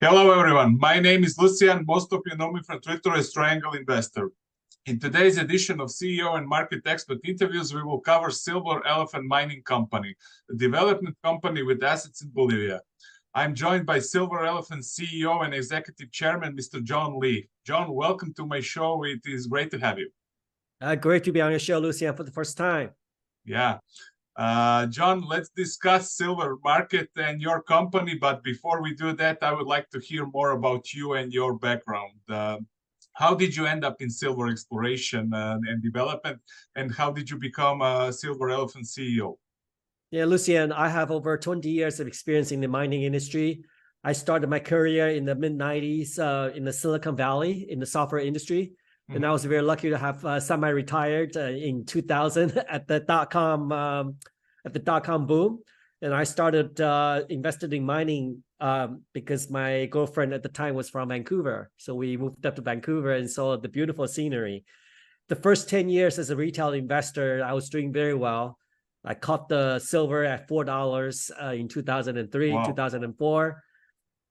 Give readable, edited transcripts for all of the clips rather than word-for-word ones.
Hello, everyone. My name is Lucian. Most of you know me from Twitter as Triangle Investor. In today's edition of CEO and Market Expert interviews, we will cover Silver Elephant Mining Company, a development company with assets in Bolivia. I'm joined by Silver Elephant CEO and Executive Chairman, Mr. John Lee. John, welcome to my show. It is great to have you. Great to be on your show, Lucian, for the first time. Yeah. John, let's discuss silver market and your company. But before we do that, I would like to hear more about you and your background. How did you end up in silver exploration and development? And how did you become a Silver Elephant CEO? Yeah, Lucian, I have over 20 years of experience in the mining industry. I started my career in the mid-90s in the Silicon Valley in the software industry. And I was very lucky to have semi-retired in 2000 at the dot-com boom. And I started invested in mining because my girlfriend at the time was from Vancouver. So we moved up to Vancouver and saw the beautiful scenery. The first 10 years as a retail investor, I was doing very well. I caught the silver at $4 in 2003, wow. 2004.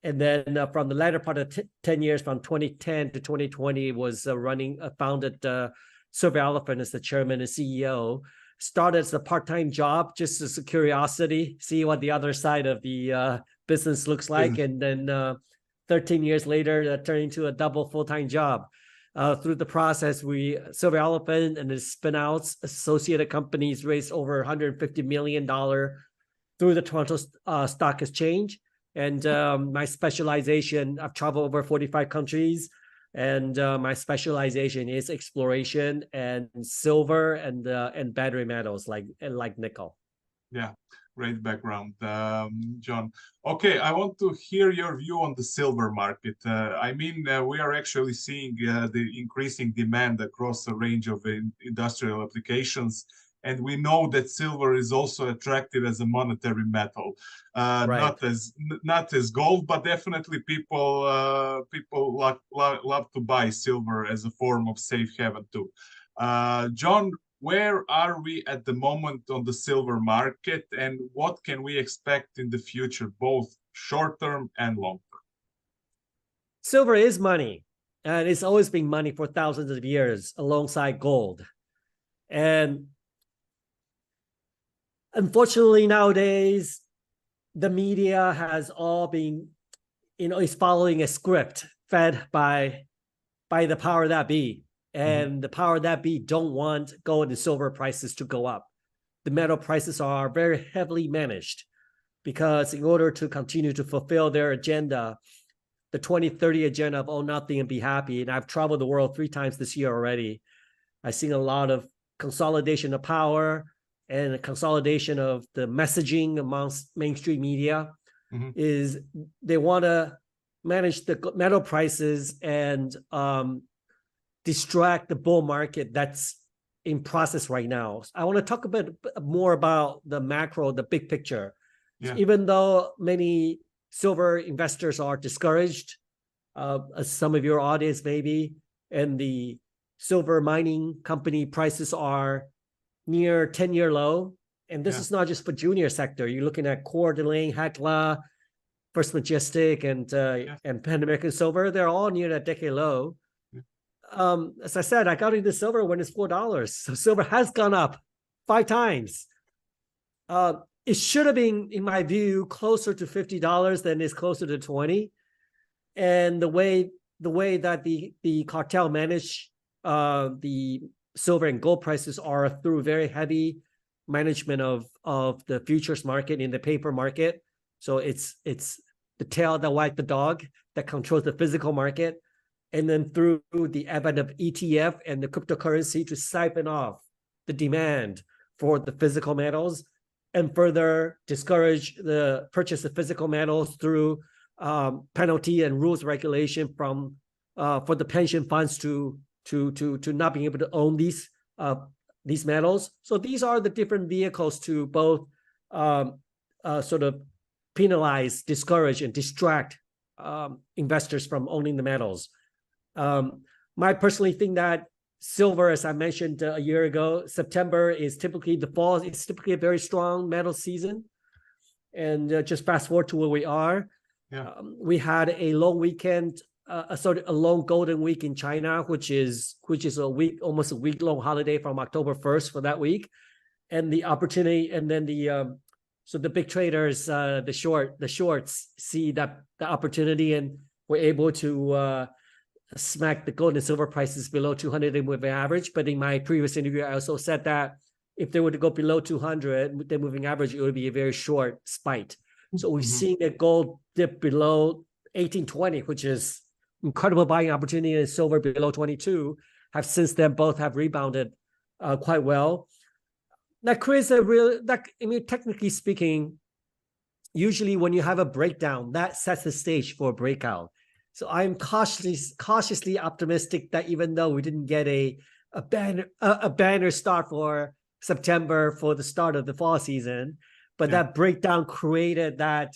And then from the latter part of 10 years, from 2010 to 2020, was founded Silver Elephant as the chairman and CEO. Started as a part-time job, just as a curiosity, see what the other side of the business looks like. And then 13 years later, that turned into a double full-time job. Through the process, Silver Elephant and the spin-outs, associated companies raised over $150 million through the Toronto Stock Exchange. And my specialization, I've traveled over 45 countries, and my specialization is exploration and silver and battery metals like nickel. Yeah, great background, John. Okay, I want to hear your view on the silver market. We are actually seeing the increasing demand across a range of industrial applications. And we know that silver is also attractive as a monetary metal, right. not as gold, but definitely people love to buy silver as a form of safe haven too. John, where are we at the moment on the silver market, and what can we expect in the future, both short term and long term? Silver is money, and it's always been money for thousands of years alongside gold. And unfortunately, nowadays, the media has all been, is following a script fed by the power that be. And the power that be don't want gold and silver prices to go up. The metal prices are very heavily managed because in order to continue to fulfill their agenda, the 2030 agenda of own nothing and be happy, and I've traveled the world 3 times this year already, I've seen a lot of consolidation of power, and a consolidation of the messaging amongst mainstream media. Is they want to manage the metal prices and distract the bull market that's in process right now. I want to talk a bit more about the macro, the big picture. Yeah. Even though many silver investors are discouraged, as some of your audience maybe, and the silver mining company prices are near 10-year low. And this is not just for junior sector. You're looking at Coeur d'Alene, Hecla, First Majestic, and Pan American Silver. They're all near that decade low. As I said, I got into silver when it's $4. So silver has gone up 5 times. It should have been, in my view, closer to $50 than it's closer to 20. And the way that the cartel managed the silver and gold prices are through very heavy management of the futures market in the paper market. So it's the tail that wags the dog that controls the physical market. And then through the advent of ETF and the cryptocurrency to siphon off the demand for the physical metals and further discourage the purchase of physical metals through penalty and rules regulation from for the pension funds to not being able to own these metals. So these are the different vehicles to both sort of penalize, discourage, and distract investors from owning the metals. I personally think that silver, as I mentioned a year ago, September is typically the fall. It's typically a very strong metal season. And just fast forward to where we are. Yeah. We had a long weekend, a long golden week in China, which is a week, almost a week-long holiday from October 1st for that week. And the opportunity, and then so the big traders, the shorts see that the opportunity and were able to smack the gold and silver prices below 200 and moving average. But in my previous interview, I also said that if they were to go below 200, the moving average, it would be a very short spike. So we've seen the gold dip below 1820, which is incredible buying opportunity, and silver below 22 have since then both have rebounded quite well. That creates a real, that, I mean, technically speaking, usually when you have a breakdown, that sets the stage for a breakout. So I'm cautiously optimistic that even though we didn't get a banner start for September for the start of the fall season, but that breakdown created that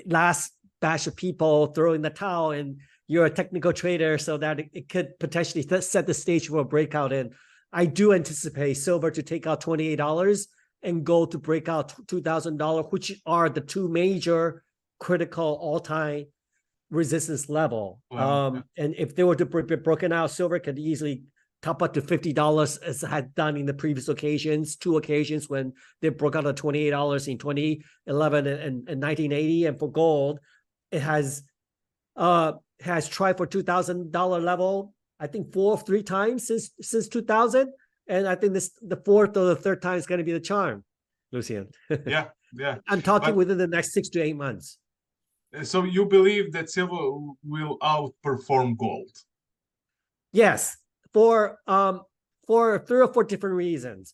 last batch of people throwing the towel, and you're a technical trader, so that it could potentially set the stage for a breakout. And I do anticipate silver to take out $28 and gold to break out $2,000, which are the two major critical all-time resistance level. And if they were to be broken out, silver could easily top up to $50, as it had done in the previous occasions, two occasions when they broke out at $28 in 2011 and 1980. And for gold, it has tried for $2,000 level, I think three times since 2000. And I think the fourth or the third time is going to be the charm, Lucian. Yeah. I'm talking within the next 6 to 8 months. So you believe that silver will outperform gold? Yes, for 3 or 4 different reasons.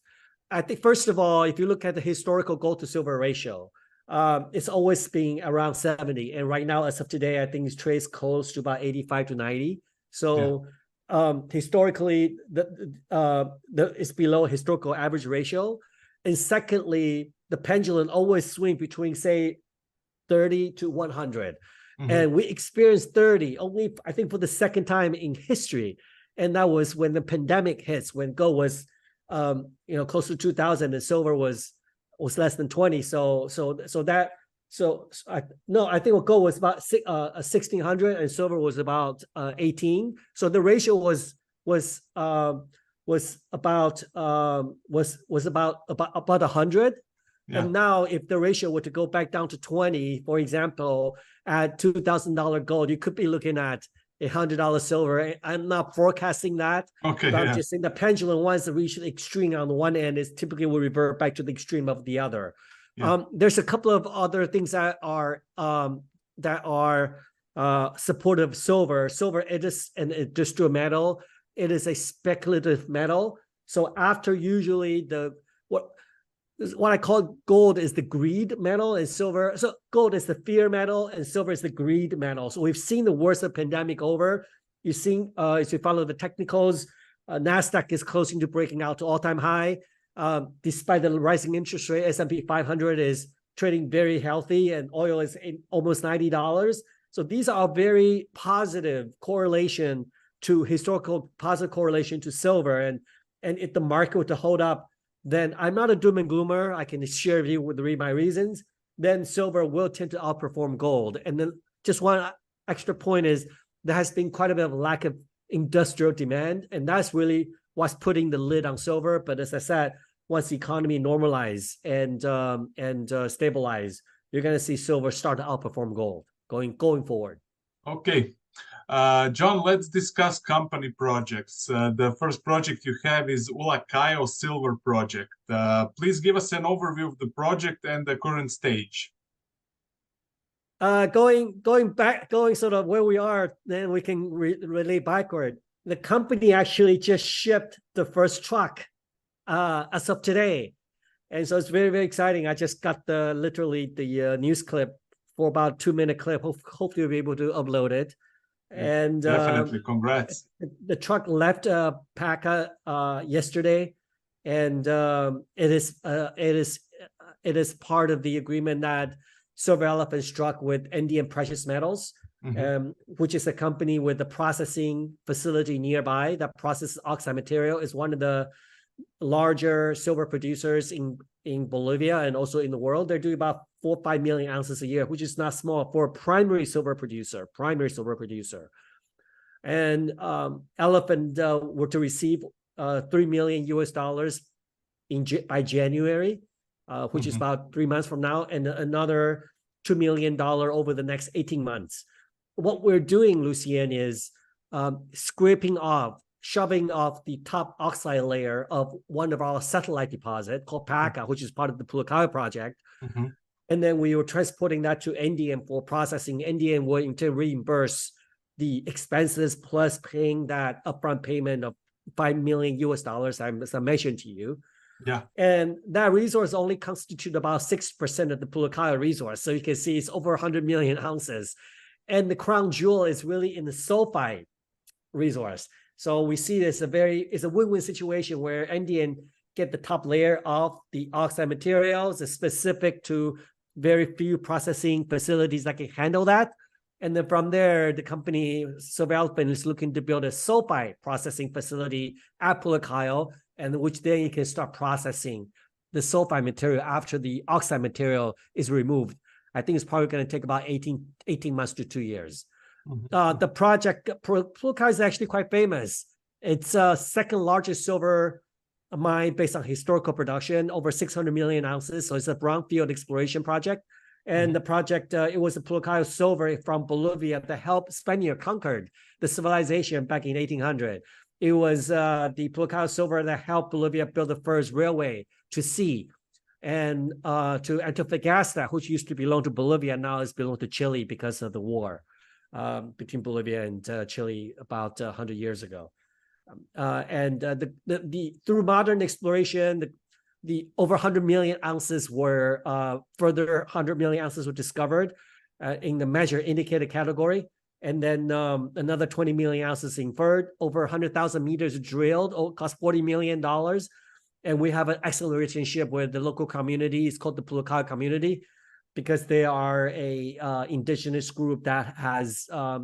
I think, first of all, if you look at the historical gold to silver ratio, it's always been around 70. And right now, as of today, I think it trades close to about 85 to 90. So historically, it's below historical average ratio. And secondly, the pendulum always swings between, say, 30 to 100. And we experienced 30 only, I think, for the second time in history. And that was when the pandemic hits, when gold was close to 2,000 and silver was less than 20. I think gold was about 1,600 and silver was about 18. So the ratio was about 100. And now, if the ratio were to go back down to 20, for example, at $2,000 gold, you could be looking at $100 silver. I'm not forecasting that. Okay. But I'm just saying the pendulum, once it reaches the extreme on the one end, is typically will revert back to the extreme of the other. There's a couple of other things that are supportive of silver. Silver, it is an industrial metal. It is a speculative metal. So after usually what I call gold is the greed metal, and silver. So gold is the fear metal and silver is the greed metal. So we've seen the worst of pandemic over. You've seen, if you follow the technicals, NASDAQ is closing to breaking out to all-time high. Despite the rising interest rate, S&P 500 is trading very healthy, and oil is almost $90. So these are very positive correlation to historical positive correlation to silver. And if the market were to hold up, then I'm not a doom and gloomer. I can share with you my reasons. Then silver will tend to outperform gold. And then just one extra point is there has been quite a bit of lack of industrial demand, and that's really what's putting the lid on silver. But as I said, once the economy normalize and stabilize, you're going to see silver start to outperform gold going forward. Okay. John, let's discuss company projects. The first project you have is Pulacayo Silver Project. Please give us an overview of the project and the current stage. Going sort of where we are, then we can relay backward. The company actually just shipped the first truck as of today. And so it's very, very exciting. I just got the news clip for about 2-minute clip. Hopefully we'll be able to upload it. And definitely, congrats. The truck left Paca yesterday, and it is part of the agreement that Silver Elephant struck with Indian Precious Metals, which is a company with a processing facility nearby that processes oxide material. Is one of the larger silver producers in Bolivia and also in the world. They're doing about 4 or 5 million ounces a year, which is not small for a primary silver producer. And Elephant were to receive $3 million by January, which is about 3 months from now, and another $2 million over the next 18 months. What we're doing, Lucien, is shoving off the top oxide layer of one of our satellite deposits called Paca, which is part of the Pulacayo Project. And then we were transporting that to Andean for processing. Andean will in turn reimburse the expenses plus paying that upfront payment of $5 million as I mentioned to you. Yeah. And that resource only constitutes about 6% of the Pulacayo resource. So you can see it's over 100 million ounces. And the crown jewel is really in the sulfide resource. So we see this it's a win-win situation where Andean get the top layer of the oxide materials. It's specific to very few processing facilities that can handle that. And then from there, the company, Silver Elephant, is looking to build a sulfide processing facility at Pulacayo, and which then you can start processing the sulfide material after the oxide material is removed. I think it's probably going to take about 18 months to 2 years. The project, Pulacayo is actually quite famous. It's second largest silver mine based on historical production, over 600 million ounces. So it's a brownfield exploration project. And the project, it was the Pulacayo silver from Bolivia that helped Spaniard conquered the civilization back in 1800. It was the Pulacayo silver that helped Bolivia build the first railway to sea. And to Antofagasta, which used to belong to Bolivia, now is belong to Chile because of the war between Bolivia and Chile about 100 years ago. Through modern exploration, the over 100 million ounces were further 100 million ounces were discovered in the measured indicated category. And then another 20 million ounces inferred, over 100,000 meters drilled, cost $40 million. And we have an excellent relationship with the local community. It's called the Pulacayo community because they are a indigenous group that has a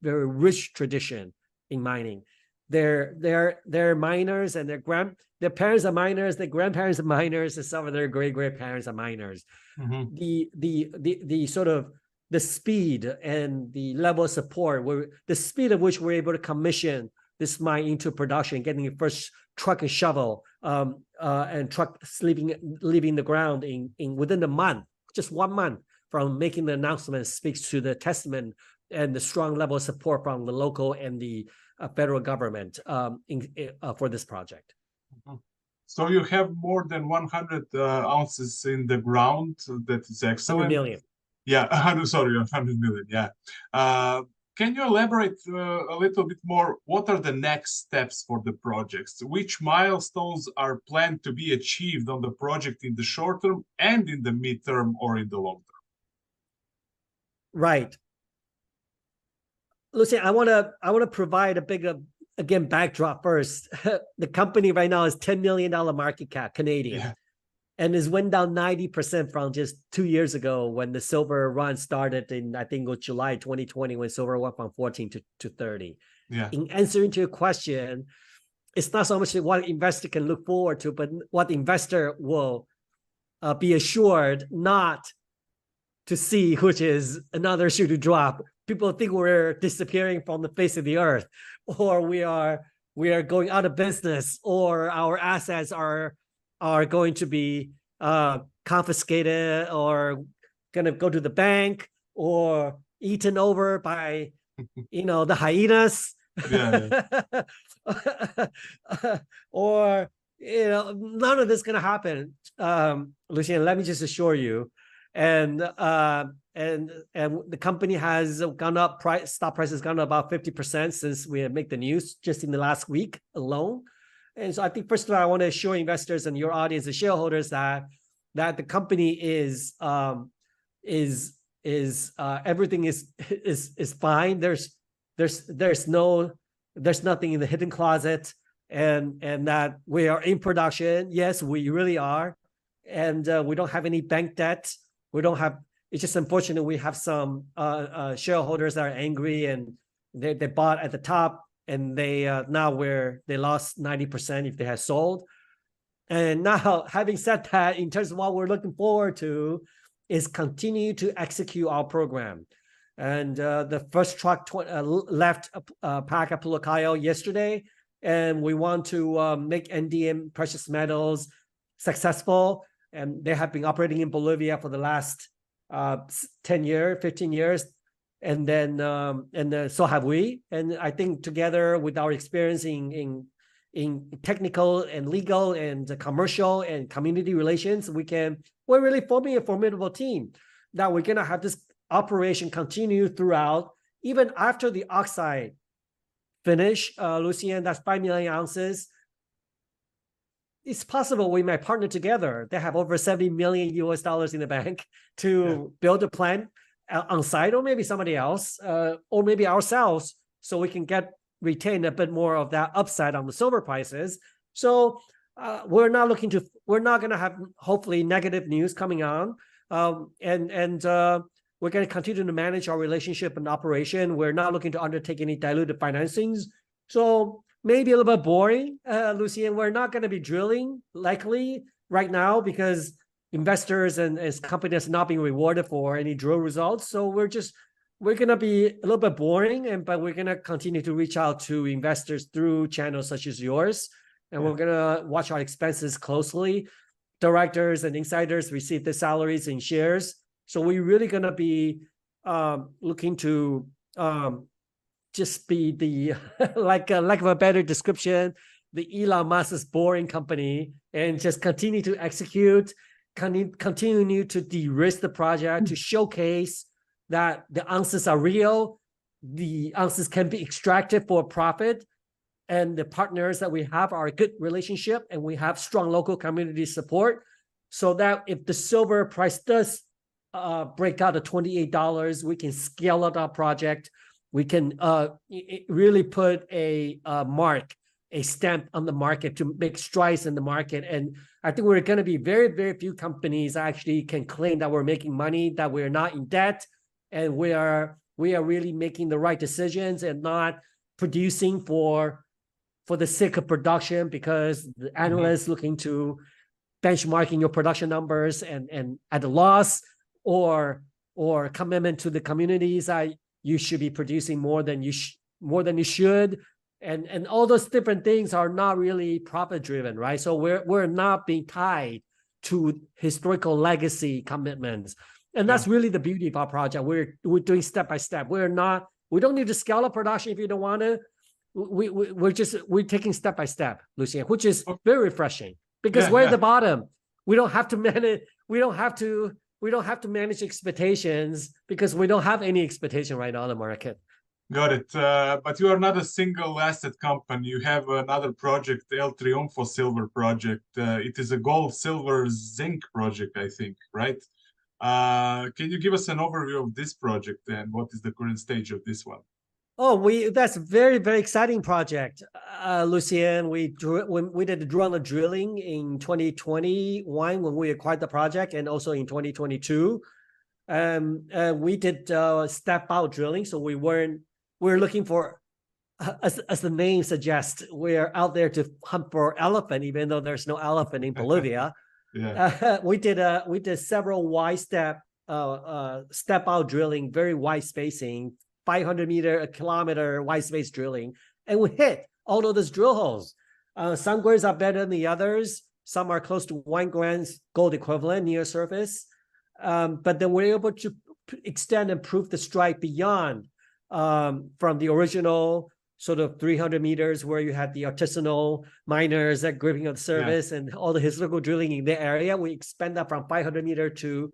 very rich tradition in mining. They're miners, and their parents are miners, their grandparents are miners, and some of their great-grandparents are miners. The sort of the speed and the level of support, the speed at which we're able to commission this mine into production, getting the first truck and shovel and truck leaving the ground in within a month, just 1 month from making the announcement, speaks to the testament and the strong level of support from the local and the federal government for this project. So you have more than 100 ounces in the ground. That is excellent. 100 million. Yeah, 100 million. Yeah. Can you elaborate a little bit more? What are the next steps for the projects? Which milestones are planned to be achieved on the project in the short term and in the midterm or in the long term? Right. Lucian, I want to provide a big again backdrop first. The company right now is $10 million market cap Canadian. Yeah. And it's went down 90% from just 2 years ago when the silver run started in, I think it was July 2020, when silver went from 14 to 30. Yeah. In answering to your question, it's not so much what investor can look forward to, but what the investor will be assured not to see, which is another shoe to drop. People think we're disappearing from the face of the earth, or we are going out of business, or our assets are going to be confiscated or going to go to the bank or eaten over by, the hyenas. Yeah. Or, none of this is going to happen. Lucien, let me just assure you. And the company has gone up, stock price has gone up about 50% since we made the news just in the last week alone. And so I think, first of all, I want to assure investors and your audience, the shareholders, that the company is everything is fine. There's nothing in the hidden closet, and that we are in production. Yes, we really are, and we don't have any bank debt. We don't have. It's just unfortunate we have some shareholders that are angry, and they bought at the top. And they lost 90% if they had sold. And now, having said that, in terms of what we're looking forward to is continue to execute our program. And the first truck left Paca Pulacayo yesterday, and we want to make NDM precious metals successful. And they have been operating in Bolivia for the last 10 years, 15 years. And then, so have we. And I think together with our experience in technical and legal and commercial and community relations, we're really forming a formidable team that we're going to have this operation continue throughout, even after the oxide finish. Lucien, that's 5 million ounces. It's possible we might partner together. They have over $70 million in the bank to build a plant on site, or maybe somebody else, or maybe ourselves, so we can retain a bit more of that upside on the silver prices. So we're not going to have hopefully negative news coming on, and we're going to continue to manage our relationship and operation. We're not looking to undertake any diluted financings. So maybe a little bit boring, Lucien. We're not going to be drilling likely right now because investors and companies are not being rewarded for any drill results. So we're going to be a little bit boring, but we're going to continue to reach out to investors through channels such as yours. And we're going to watch our expenses closely. Directors and insiders receive their salaries in shares. So we're really going to be looking to just be the, like of a better description, the Elon Musk's boring company, and just continue to execute, continue to de-risk the project, to showcase that the ounces are real, the ounces can be extracted for profit, and the partners that we have are a good relationship, and we have strong local community support, so that if the silver price does break out at $28, we can scale up our project. We can really put a stamp on the market to make strides in the market. And I think we're going to be very, very few companies actually can claim that we're making money, that we're not in debt, and we are really making the right decisions and not producing for the sake of production because the analysts looking to benchmarking your production numbers and at a loss, or commitment to the communities. You should be producing more than you should, and all those different things are not really profit driven, right? So we're not being tied to historical legacy commitments, and that's really the beauty of our project. We're doing step by step. We don't need to scale up production if you don't want to. We're taking step by step, Lucien, which is very refreshing because we're at the bottom. We don't have to manage. We don't have to manage expectations because we don't have any expectation right now in the market. Got it. But you are not a single asset company. You have another project, El Triunfo Silver Project. It is a gold, silver, zinc project, I think, right? Can you give us an overview of this project and what is the current stage of this one? Oh, that's a very, very exciting project, Lucien. We did the drill on the drilling in 2021 when we acquired the project, and also in 2022. We did step out drilling, so we're looking for, as the name suggests, we're out there to hunt for elephant, even though there's no elephant in Bolivia. We did several wide step out drilling, very wide spacing. 500 meter, a kilometer wide space drilling, and we hit all of those drill holes. Some grades are better than the others. Some are close to 1 gram gold equivalent near surface. But then we're able to extend and prove the strike beyond from the original sort of 300 meters where you had the artisanal miners that gripping on the surface and all the historical drilling in the area. We expand that from 500 meter to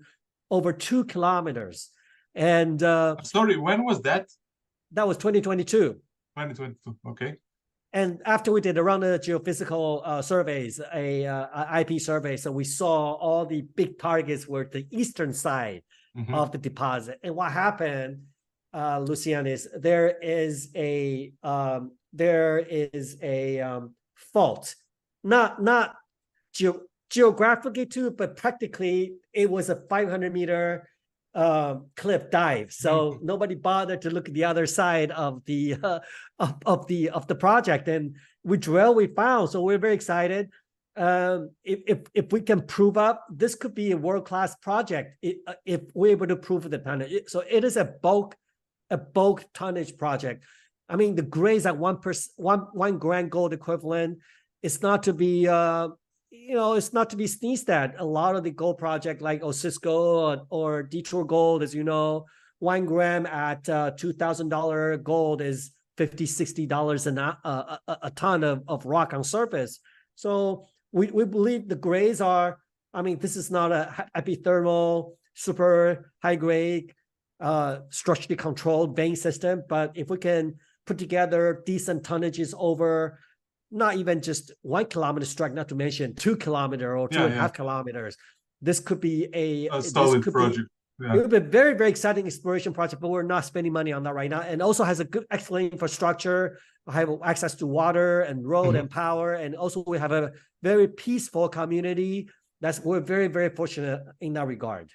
over 2 kilometers. And sorry, when was that? That was 2022. 2022, okay. And after we did a round of geophysical surveys, IP survey, so we saw all the big targets were the eastern side of the deposit. And what happened, Lucien, is there is a fault, not geographically too, but practically it was a 500 meter cliff dive, so nobody bothered to look at the other side of the project, and we found, so we're very excited. if we can prove up, this could be a world-class project if we're able to prove the tonnage. So it is a bulk tonnage project. I mean, the grades at 1 gram gold equivalent. It's not to be it's not to be sneezed at. A lot of the gold project like Osisco or Detour Gold, as you know, 1 gram at $2,000 gold is $50-$60 a ton of rock on surface. So we believe the grades are, I mean, this is not a epithermal, super high grade, structurally controlled vein system, but if we can put together decent tonnages over not even just 1 kilometer strike, not to mention 2 kilometer or 2.5 kilometers, this could be a solid project. It would be a very, very exciting exploration project, but we're not spending money on that right now. And also has a good, excellent infrastructure. We have access to water and road and power. And also we have a very peaceful community. We're very, very fortunate in that regard.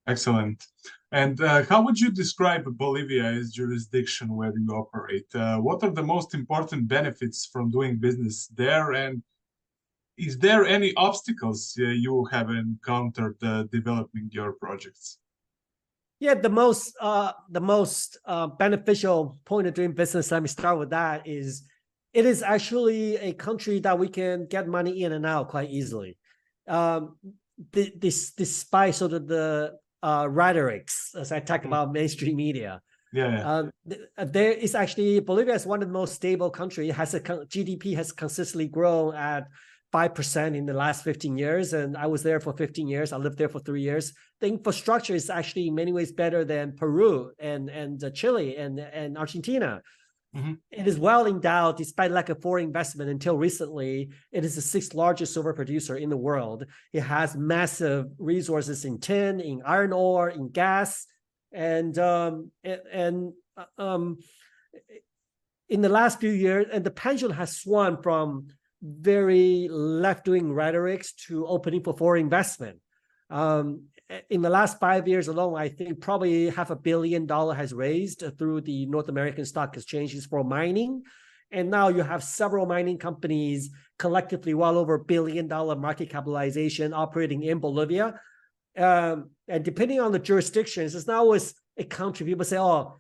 Excellent. And how would you describe Bolivia as jurisdiction where you operate? What are the most important benefits from doing business there? And is there any obstacles you have encountered developing your projects? Yeah, the most beneficial point of doing business, let me start with that, is it is actually a country that we can get money in and out quite easily. Despite sort of the rhetorics, as I talk about mainstream media. There is actually, Bolivia is one of the most stable countries. GDP has consistently grown at 5% in the last 15 years. And I was there for 15 years. I lived there for 3 years. The infrastructure is actually in many ways better than Peru and Chile and Argentina. It is well endowed despite lack of foreign investment until recently. It is the 6th largest silver producer in the world. It has massive resources in tin, in iron ore, in gas. And in the last few years, and the pendulum has swung from very left-wing rhetorics to opening for foreign investment. In the last 5 years alone, I think probably $500 million has raised through the North American stock exchanges for mining. And now you have several mining companies collectively well over $1 billion market capitalization operating in Bolivia. And depending on the jurisdictions, it's not always a country. People say, oh,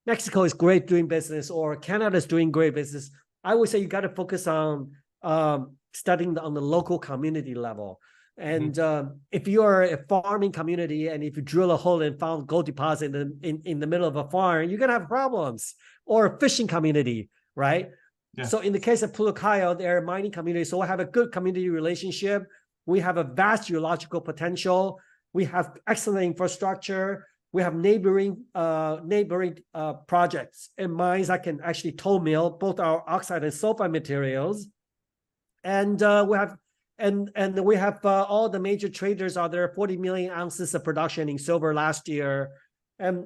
Mexico is great doing business or Canada is doing great business. I would say you got to focus on studying on the local community level. And if you are a farming community and if you drill a hole and found gold deposit in the middle of a farm, you're going to have problems. Or a fishing community, right? So in the case of Pulacayo, they're a mining community. So we have a good community relationship. We have a vast geological potential. We have excellent infrastructure. We have neighboring projects and mines that can actually toll mill both our oxide and sulfide materials. And we have all the major traders are there, 40 million ounces of production in silver last year. And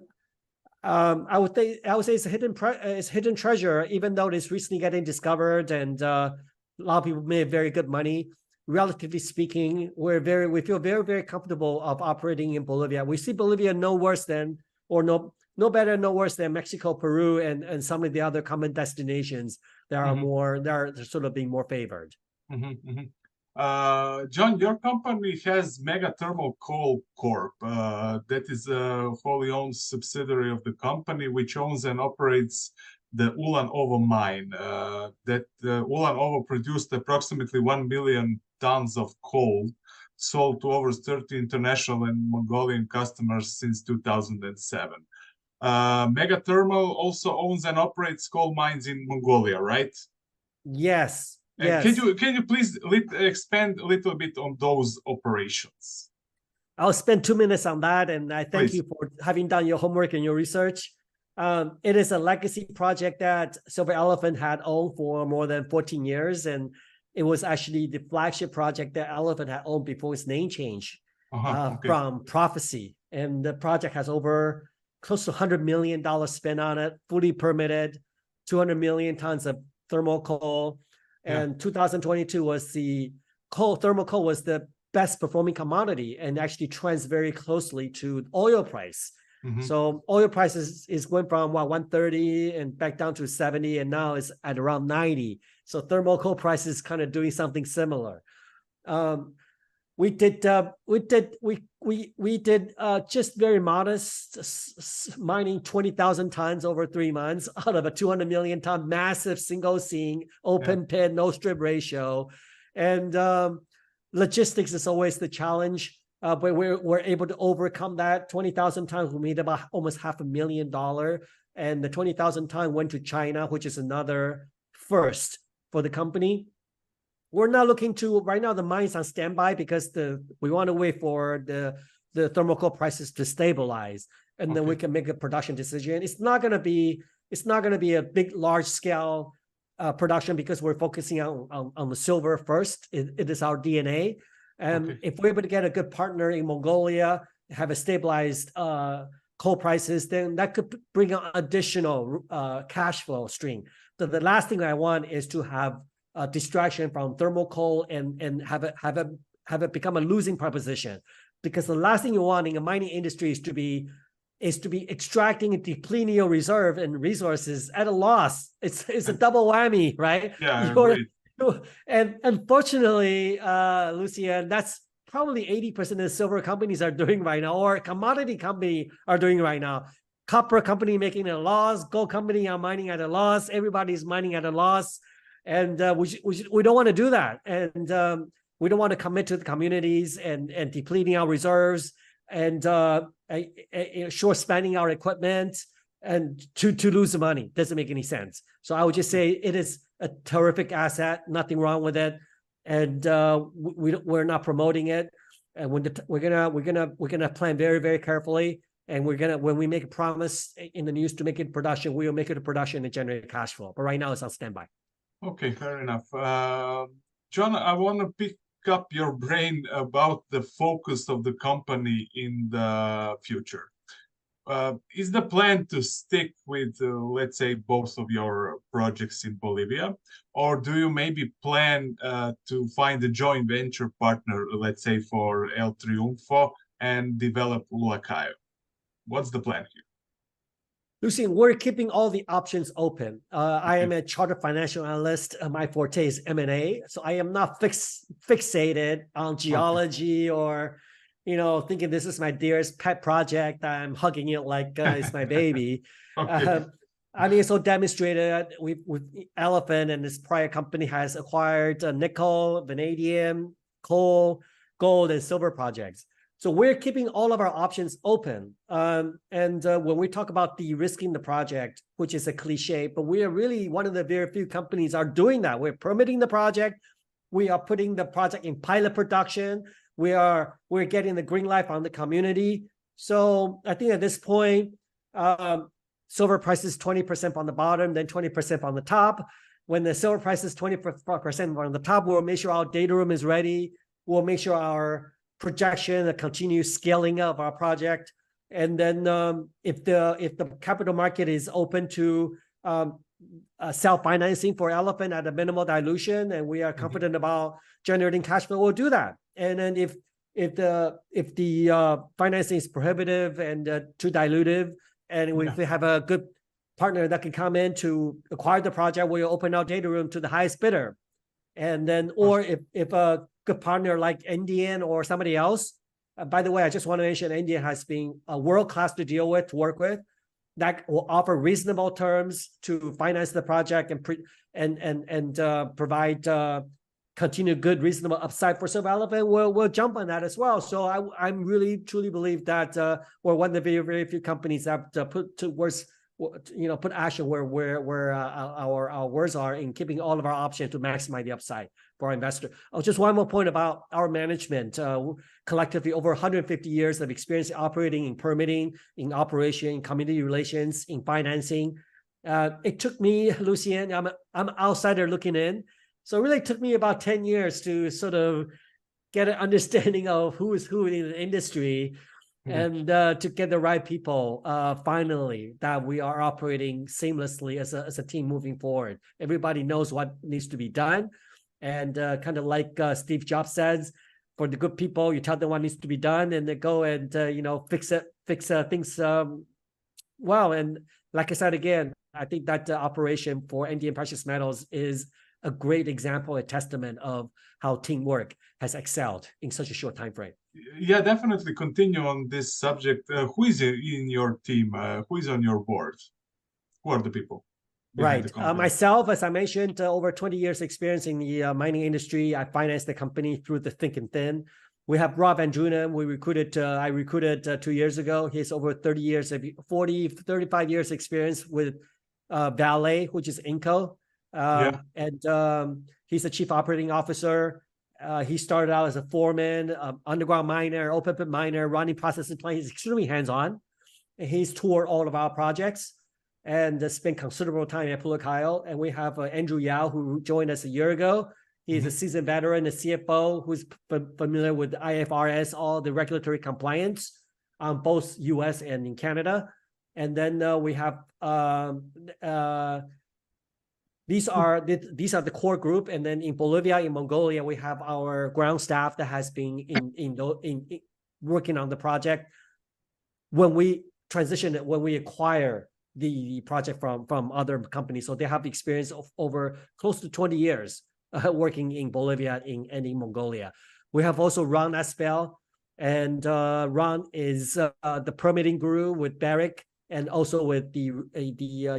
I would say it's hidden treasure, even though it's recently getting discovered and a lot of people made very good money. Relatively speaking, we feel very, very comfortable of operating in Bolivia. We see Bolivia no better, no worse than Mexico, Peru, and some of the other common destinations that are they're sort of being more favored. John, your company has Mega Thermal Coal Corp. That is a wholly owned subsidiary of the company, which owns and operates the Ulan Ovo mine. Ulan Ovo produced approximately 1 million tons of coal, sold to over 30 international and Mongolian customers since 2007. Mega Thermal also owns and operates coal mines in Mongolia, right? Yes. Yes. Can you please expand a little bit on those operations? I'll spend 2 minutes on that, and I thank you for having done your homework and your research. It is a legacy project that Silver Elephant had owned for more than 14 years, and it was actually the flagship project that Elephant had owned before its name change from Prophecy. And the project has over close to $100 million spent on it, fully permitted, 200 million tons of thermal coal. And 2022 was thermal coal was the best performing commodity and actually trends very closely to oil price. So oil prices is going from 130 and back down to 70, and now it's at around 90. So thermal coal price is kind of doing something similar. We did just very modest mining 20,000 tons over 3 months out of a 200 million ton massive single seam open pit, no strip ratio. And logistics is always the challenge, but we're able to overcome that. 20,000 tons, we made about almost $500,000, and the 20,000 ton went to China, which is another first for the company. We're not looking to right now. The mine's on standby because we want to wait for the thermal coal prices to stabilize, and then we can make a production decision. It's not going to be a big large scale production because we're focusing on the silver first. It is our DNA, and if we're able to get a good partner in Mongolia, have a stabilized coal prices, then that could bring an additional cash flow stream. So the last thing I want is to have distraction from thermal coal and have it become a losing proposition, because the last thing you want in a mining industry is to be extracting and depleting your reserve and resources at a loss. It's a double whammy, right? Yeah, agreed. And unfortunately, Lucian, that's probably 80% of the silver companies are doing right now, or commodity company are doing right now. Copper company making a loss, gold company are mining at a loss, everybody's mining at a loss. And we don't want to do that. And we don't want to commit to the communities and depleting our reserves and short spending our equipment and to lose the money. Doesn't make any sense. So I would just say it is a terrific asset, nothing wrong with it. And we're not promoting it. And we're gonna plan very, very carefully. And when we make a promise in the news to make it production, we will make it a production and generate cash flow. But right now it's on standby. Okay, fair enough. John, I want to pick up your brain about the focus of the company in the future. Is the plan to stick with, let's say, both of your projects in Bolivia, or do you maybe plan to find a joint venture partner, let's say, for El Triunfo and develop Pulacayo? What's the plan here? Lucian, we're keeping all the options open. I am a chartered financial analyst. My forte is M&A, so I am not fixated on geology or, thinking this is my dearest pet project. I'm hugging it like it's my baby. I mean, it's so demonstrated. With Elephant and this prior company has acquired nickel, vanadium, coal, gold, and silver projects. So we're keeping all of our options open. And when we talk about de-risking the project, which is a cliche, but we are really one of the very few companies are doing that. We're permitting the project. We are putting the project in pilot production. We're getting the green light from the community. So I think at this point, silver price is 20% on the bottom, then 20% on the top. When the silver price is 20% on the top, we'll make sure our data room is ready. We'll make sure our projection, the continued scaling of our project, and then if the capital market is open to self-financing for Elephant at a minimal dilution, and we are confident about generating cash flow, we'll do that. And then if the financing is prohibitive and too dilutive, and if we have a good partner that can come in to acquire the project, we'll open our data room to the highest bidder. And then, or if a good partner like Indian or somebody else, by the way, I just want to mention Indian has been a world-class to deal with, to work with, that will offer reasonable terms to finance the project and provide continued good, reasonable upside for Silver Elephant. We'll jump on that as well. So I'm really truly believe that we're one of the very, very few companies that put action where our words are in keeping all of our options to maximize the upside for our investor. Oh, just one more point about our management. Collectively, over 150 years of experience operating in permitting, in operation, in community relations, in financing. It took me, Lucien, I'm an outsider looking in. So it really took me about 10 years to sort of get an understanding of who is who in the industry. And to get the right people, finally, that we are operating seamlessly as a team moving forward. Everybody knows what needs to be done. And kind of like Steve Jobs says, for the good people, you tell them what needs to be done and they go and, fix things well. And like I said, again, I think that the operation for Andean Precious Metals is a great example, a testament of how teamwork has excelled in such a short time frame. Yeah, definitely continue on this subject. Who is in your team? Who is on your board? Who are the people behind the Right. company? Myself, as I mentioned, over 20 years experience in the mining industry. I financed the company through the thick and thin. We have Rob Van Drunen. I recruited 2 years ago. He's over 30 years, 35 years experience with Vale, which is Inco. And he's the chief operating officer. He started out as a foreman, underground miner, open pit miner, running processing plant. He's extremely hands-on. And he's toured all of our projects and spent considerable time at Pulacayo. And we have Andrew Yao, who joined us a year ago. He's a seasoned veteran, a CFO who's familiar with IFRS, all the regulatory compliance on both US and in Canada. And then we have these are the core group. And then in Bolivia, in Mongolia, we have our ground staff that has been in working on the project. When we acquire the project from other companies, so they have experience of over close to 20 years working in Bolivia and in Mongolia. We have also Ron Espel, and Ron is the permitting guru with Barrick and also with the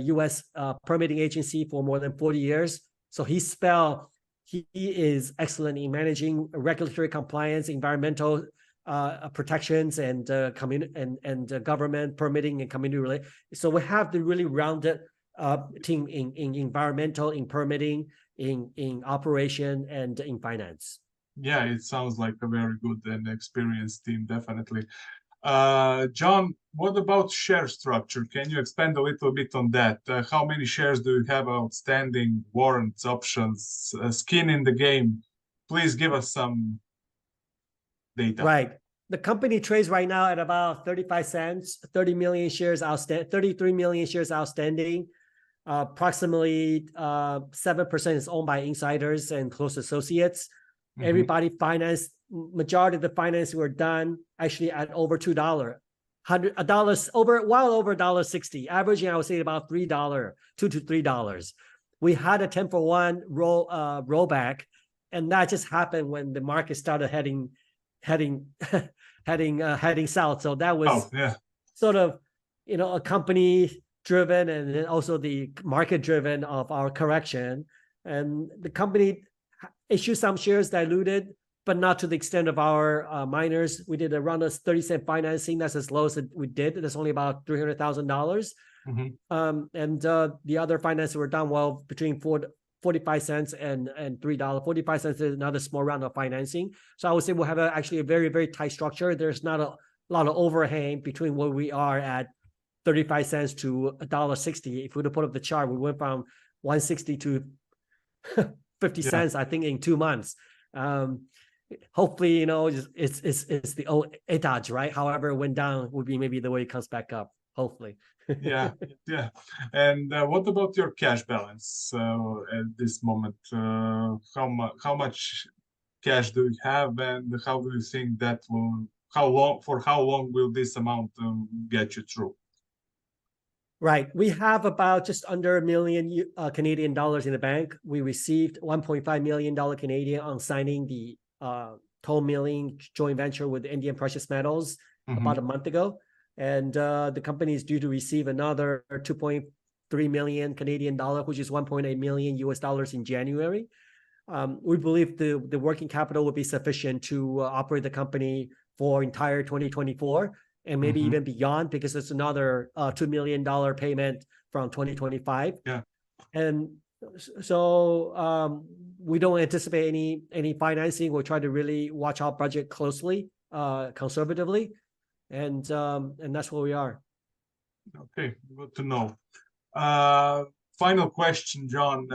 U.S. Permitting agency for more than 40 years. So he is excellent in managing regulatory compliance, environmental protections, and government permitting and community relations. So we have the really rounded team in environmental, in permitting, in operation, and in finance. Yeah, it sounds like a very good and experienced team, definitely. John, what about share structure? Can you expand a little bit on that? How many shares do you have outstanding, warrants, options, skin in the game? Please give us some data. Right. The company trades right now at about 35 cents, 30 million shares outstanding, 33 million shares outstanding. Approximately 7% is owned by insiders and close associates. Everybody financed, majority of the finance were done actually at over $2, $100 over $1.60, averaging I would say about $3, $2 to $3. We had a 10-for-1 rollback, and that just happened when the market started heading south. So that was sort of a company driven and then also the market driven of our correction. And the company issued some shares diluted, but not to the extent of our miners. We did around a 30-cent financing. That's as low as we did. That's only about $300,000. And the other finances were done well between 45 cents and $3. 45 cents is another small round of financing. So I would say we'll have actually a very, very tight structure. There's not a lot of overhang between where we are at 35 cents to $1.60. If we were to put up the chart, we went from 160 to 50 cents, I think, in 2 months. Hopefully, it's the old adage, right? However it went down would be maybe the way it comes back up, hopefully. Yeah. And what about your cash balance at this moment? How much cash do you have, and how do you think that will, for how long will this amount get you through? Right. We have about just under $1 million Canadian dollars in the bank. We received $1.5 million Canadian on signing the toll milling joint venture with Indian Precious Metals about a month ago. And the company is due to receive another 2.3 million Canadian dollar, which is 1.8 million US dollars in January. We believe the working capital will be sufficient to operate the company for entire 2024 and maybe even beyond, because it's another $2 million payment from 2025. Yeah. And so we don't anticipate any financing. We'll try to really watch our budget closely, conservatively. And that's where we are. Okay, good to know. Final question, John.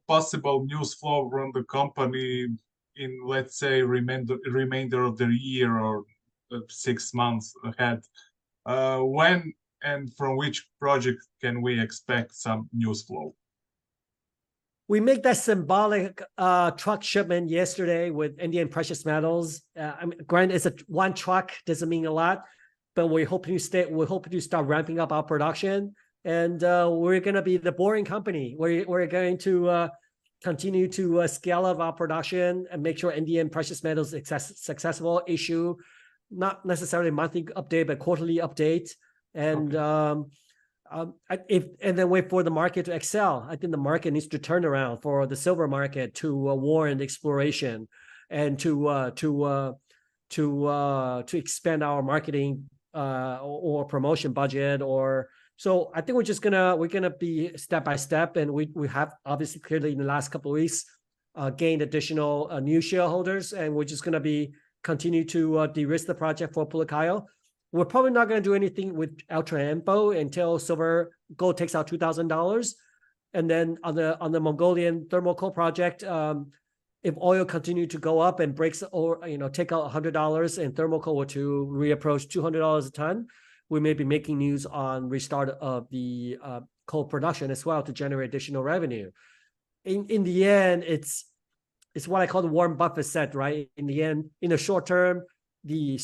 Possible news flow from the company in, let's say, remainder of the year or 6 months ahead. When and from which project can we expect some news flow? We make that symbolic truck shipment yesterday with Indian Precious Metals. Granted, it's one truck, doesn't mean a lot, but we're hoping to start ramping up our production, and we're going to be the boring company. We're going to continue to scale up our production and make sure Indian precious metals successful, issue not necessarily monthly update, but quarterly update. And and then wait for the market to excel. I think the market needs to turn around for the silver market to warrant exploration and to expand our marketing or promotion budget. Or so I think we're gonna be step by step, and we have obviously clearly in the last couple of weeks gained additional new shareholders, and we're just gonna be continue to de-risk the project for Pulacayo. We're probably not going to do anything with El Triunfo until gold takes out $2,000, and then on the Mongolian thermal coal project, if oil continue to go up and breaks or take out $100 and thermal coal were to reapproach $200 a ton, we may be making news on restart of the coal production as well to generate additional revenue. In the end, it's what I call the Warren Buffett said, right? In the end, in the short term, the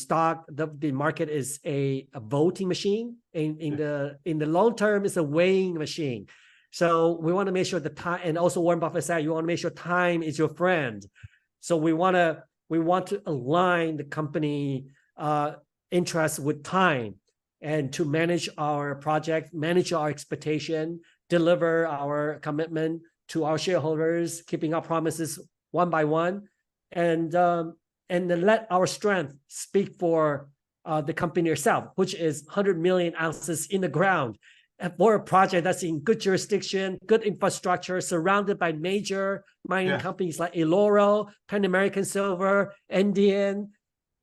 market is a voting machine. In the long term, it's a weighing machine. So we want to make sure the time, and also Warren Buffett said, you want to make sure time is your friend. So we want to align the company interests with time, and to manage our project, manage our expectation, deliver our commitment to our shareholders, keeping our promises one by one, and then let our strength speak for the company itself, which is 100 million ounces in the ground for a project that's in good jurisdiction, good infrastructure, surrounded by major mining companies like Eloro, Pan American Silver, Andean,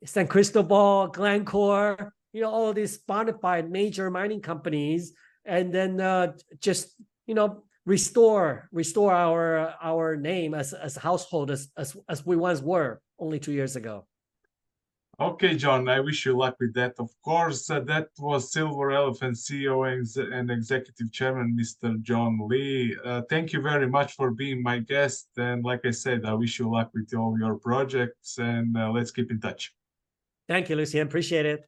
San Cristobal, Glencore, all of these bona fide major mining companies, and then just restore our name as a household as we once were only 2 years ago. Okay, John, I wish you luck with that. Of course, that was Silver Elephant CEO and Executive Chairman, Mr. John Lee. Thank you very much for being my guest. And like I said, I wish you luck with all your projects, and let's keep in touch. Thank you, Lucien. Appreciate it.